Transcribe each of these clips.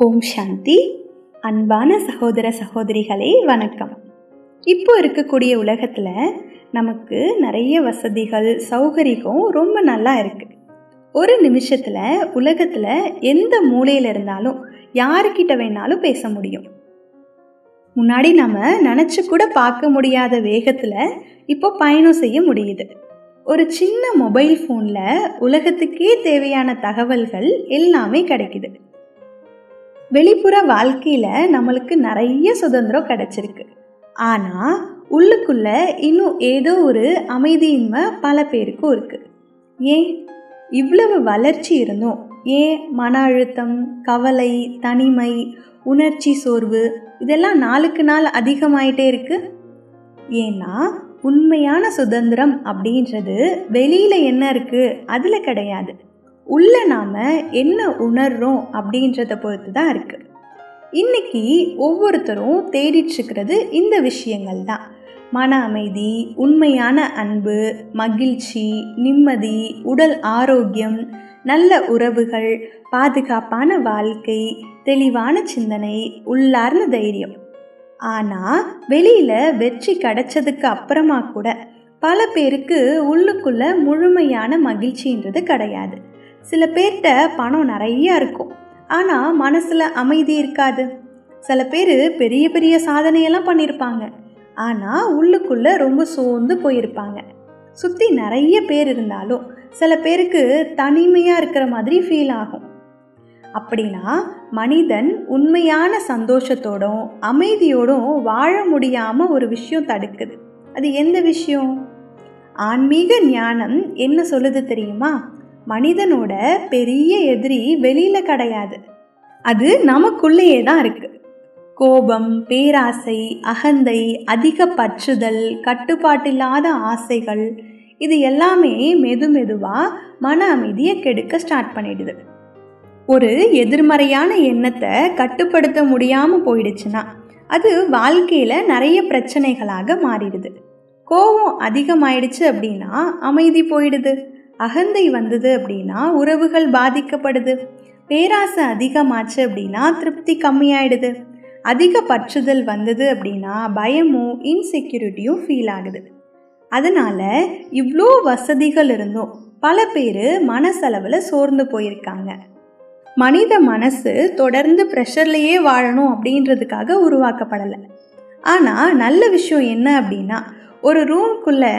ஓம் சாந்தி. அன்பான சகோதர சகோதரிகளே வணக்கம். இப்போ இருக்கக்கூடிய உலகத்தில் நமக்கு நிறைய வசதிகள் சௌகரியம் ரொம்ப நல்லா இருக்குது. ஒரு நிமிஷத்தில் உலகத்தில் எந்த மூலையில் இருந்தாலும் யாருக்கிட்ட வேணாலும் பேச முடியும். முன்னாடி நம்ம நினச்சி கூட பார்க்க முடியாத வேகத்தில் இப்போ பயணம் செய்ய முடியுது. ஒரு சின்ன மொபைல் ஃபோனில் உலகத்துக்கே தேவையான தகவல்கள் எல்லாமே கிடைக்குது. வெளிப்புற வாழ்க்கையில் நம்மளுக்கு நிறைய சுதந்திரம் கிடைச்சிருக்கு. ஆனால் உள்ளுக்குள்ள இன்னும் ஏதோ ஒரு அமைதியின்மை பல பேருக்கும் இருக்குது. ஏன் இவ்வளவு வளர்ச்சி இருந்தும் ஏன் மன அழுத்தம், கவலை, தனிமை, உணர்ச்சி சோர்வு இதெல்லாம் நாளுக்கு நாள் அதிகமாயிட்டே இருக்கு? ஏன்னா உண்மையான சுதந்திரம் அப்படின்றது வெளியில் என்ன இருக்குது அதில் கிடையாது, உள்ள நாம் என்ன உணர்றோம் அப்படின்றத பொறுத்து தான் இருக்குது. இன்னைக்கு ஒவ்வொருத்தரும் தேடிட்டுருக்கிறது இந்த விஷயங்கள் தான். மன அமைதி, உண்மையான அன்பு, மகிழ்ச்சி, நிம்மதி, உடல் ஆரோக்கியம், நல்ல உறவுகள், பாதுகாப்பான வாழ்க்கை, தெளிவான சிந்தனை, உள்ளார்ந்த தைரியம். ஆனால் வெளியில் வெற்றி கிடைச்சதுக்கு அப்புறமா கூட பல பேருக்கு உள்ளுக்குள்ள முழுமையான மகிழ்ச்சின்றது கிடையாது. சில பேர்கிட்ட பணம் நிறைய இருக்கும், ஆனால் மனசில் அமைதி இருக்காது. சில பேர் பெரிய பெரிய சாதனையெல்லாம் பண்ணியிருப்பாங்க, ஆனால் உள்ளுக்குள்ளே ரொம்ப சோர்ந்து போயிருப்பாங்க. சுற்றி நிறைய பேர் இருந்தாலும் சில பேருக்கு தனிமையாக இருக்கிற மாதிரி ஃபீல் ஆகும். அப்படின்னா மனிதன் உண்மையான சந்தோஷத்தோடும் அமைதியோடும் வாழ முடியாமல் ஒரு விஷயம் தடுக்குது. அது எந்த விஷயம்? ஆன்மீக ஞானம் என்ன சொல்லுது தெரியுமா? மனிதனோட பெரிய எதிரி வெளியில் கிடையாது, அது நமக்குள்ளேயே தான் இருக்குது. கோபம், பேராசை, அகந்தை, அதிக பற்றுதல், கட்டுப்பாட்டில்லாத ஆசைகள், இது எல்லாமே மெதுவாக மன அமைதியை கெடுக்க ஸ்டார்ட் பண்ணிடுது. ஒரு எதிர்மறையான எண்ணத்தை கட்டுப்படுத்த முடியாமல் போயிடுச்சுன்னா அது வாழ்க்கையில் நிறைய பிரச்சனைகளாக மாறிடுது. கோபம் அதிகமாயிடுச்சு அப்படின்னா அமைதி போயிடுது. அகந்தை வந்தது அப்படின்னா உறவுகள் பாதிக்கப்படுது. பேராசை அதிகமாச்சு அப்படின்னா திருப்தி கம்மியாயிடுது. அதிக பற்றுதல் வந்தது அப்படின்னா பயமும் இன்செக்யூரிட்டியும் ஃபீல் ஆகுது. அதனால் இவ்வளோ வசதிகள் இருந்தும் பல பேர் மனசளவில் சோர்ந்து போயிருக்காங்க. மனித மனசு தொடர்ந்து ப்ரெஷர்லேயே வாழணும் அப்படின்றதுக்காக உருவாக்கப்படலை. ஆனால் நல்ல விஷயம் என்ன அப்படின்னா, ஒரு ரூம்குள்ளே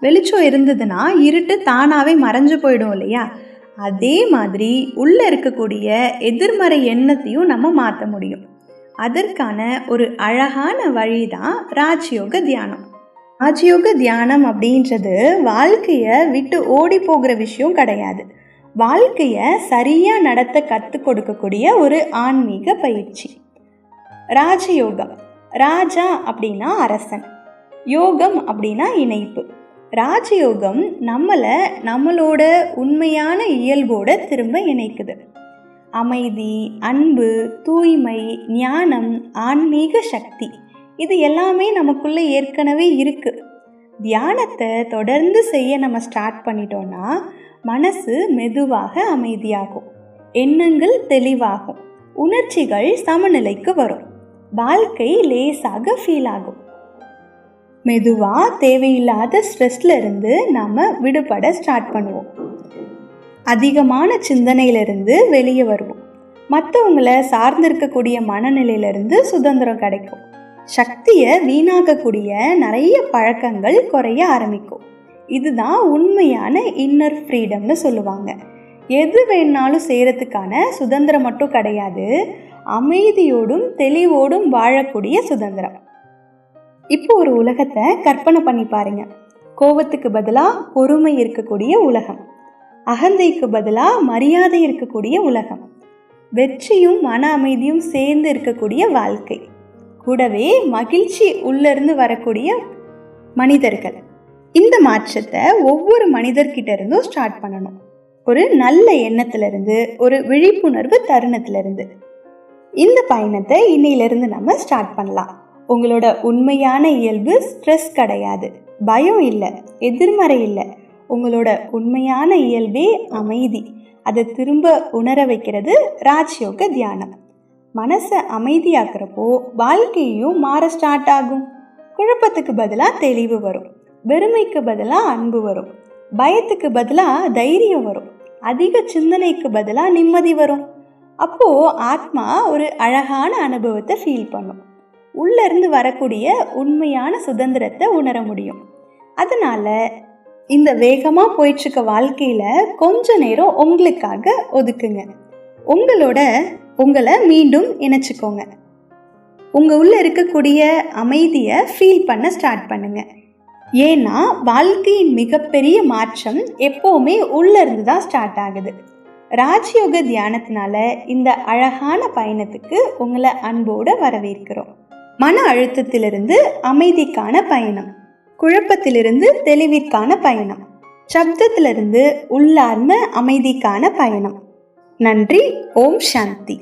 வெளிச்சம் இருந்ததுன்னா இருட்டு தானாகவே மறைஞ்சு போயிடும் இல்லையா? அதே மாதிரி உள்ளே இருக்கக்கூடிய எதிர்மறை எண்ணத்தையும் நம்ம மாற்ற முடியும். அதற்கான ஒரு அழகான வழி தான் ராஜயோக தியானம். ராஜயோக தியானம் அப்படின்றது வாழ்க்கையை விட்டு ஓடி போகிற விஷயம் கிடையாது. வாழ்க்கையை சரியாக நடத்த கற்றுக் கொடுக்கக்கூடிய ஒரு ஆன்மீக பயிற்சி. ராஜயோகம், ராஜா அப்படின்னா அரசன், யோகம் அப்படின்னா இணைப்பு. ராஜயோகம் நம்மளை நம்மளோட உண்மையான இயல்போட திரும்ப இணைக்குது. அமைதி, அன்பு, தூய்மை, ஞானம், ஆன்மீக சக்தி, இது எல்லாமே நமக்குள்ளே ஏற்கனவே இருக்குது. தியானத்தை தொடர்ந்து செய்ய நம்ம ஸ்டார்ட் பண்ணிட்டோன்னா மனசு மெதுவாக அமைதியாகும், எண்ணங்கள் தெளிவாகும், உணர்ச்சிகள் சமநிலைக்கு வரும், வாழ்க்கை லேசாக ஃபீல் ஆகும். மெதுவாக தேவையில்லாத ஸ்ட்ரெஸ்ல இருந்து நாம் விடுபட ஸ்டார்ட் பண்ணுவோம். அதிகமான சிந்தனையிலிருந்து வெளியே வருவோம். மற்றவங்களை சார்ந்திருக்கக்கூடிய மனநிலையிலிருந்து சுதந்திரம் கிடைக்கும். சக்தியை வீணாக்கக்கூடிய நிறைய பழக்கங்கள் குறைய ஆரம்பிக்கும். இதுதான் உண்மையான இன்னர் ஃப்ரீடம்னு சொல்லுவாங்க. எது வேணாலும் செய்கிறதுக்கான சுதந்திரம் மட்டும் கிடையாது, அமைதியோடும் தெளிவோடும் வாழக்கூடிய சுதந்திரம். இப்போ ஒரு உலகத்தை கற்பனை பண்ணி பாருங்க. கோபத்துக்கு பதிலாக பொறுமை இருக்கக்கூடிய உலகம், அகந்தைக்கு பதிலாக மரியாதை இருக்கக்கூடிய உலகம், வெற்றியும் மன அமைதியும் சேர்ந்து இருக்கக்கூடிய வாழ்க்கை, கூடவே மகிழ்ச்சி உள்ளிருந்து வரக்கூடிய மனிதர்கள். இந்த மாற்றத்தை ஒவ்வொரு மனிதர்கிட்ட இருந்தும் ஸ்டார்ட் பண்ணணும். ஒரு நல்ல எண்ணத்திலிருந்து, ஒரு விழிப்புணர்வு தருணத்திலிருந்து. இந்த பயணத்தை இன்னையிலிருந்து நம்ம ஸ்டார்ட் பண்ணலாம். உங்களோட உண்மையான இயல்பு ஸ்ட்ரெஸ் கிடையாது, பயம் இல்லை, எதிர்மறை இல்லை. உங்களோட உண்மையான இயல்பே அமைதி. அதை திரும்ப உணர வைக்கிறது ராஜயோக தியானம். மனசை அமைதியாக்குறப்போ வாழ்க்கையும் மாற ஸ்டார்ட் ஆகும். குழப்பத்துக்கு பதிலாக தெளிவு வரும், வெறுமைக்கு பதிலாக அன்பு வரும், பயத்துக்கு பதிலாக தைரியம் வரும், அதிக சிந்தனைக்கு பதிலாக நிம்மதி வரும். அப்போது ஆத்மா ஒரு அழகான அனுபவத்தை ஃபீல் பண்ணும். உள்ளேருந்து வரக்கூடிய உண்மையான சுதந்திரத்தை உணர முடியும். அதனால் இந்த வேகமாக போயிட்டுருக்க வாழ்க்கையில் கொஞ்ச நேரம் உங்களுக்காக ஒதுக்குங்க. உங்களை மீண்டும் இணைச்சிக்கோங்க. உங்கள் உள்ளே இருக்கக்கூடிய அமைதியை ஃபீல் பண்ண ஸ்டார்ட் பண்ணுங்கள். ஏன்னா வாழ்க்கையின் மிகப்பெரிய மாற்றம் எப்போவுமே உள்ளேருந்து தான் ஸ்டார்ட் ஆகுது. ராஜயோக தியானத்தினால இந்த அழகான பயணத்துக்கு உங்களை அன்போடு வரவேற்கிறோம். மன அழுத்தத்திலிருந்து அமைதிக்கான பயணம், குழப்பத்திலிருந்து தெளிவிற்கான பயணம், சப்தத்திலிருந்து உள்ளார்ந்த அமைதிக்கான பயணம். நன்றி. ஓம் சாந்தி.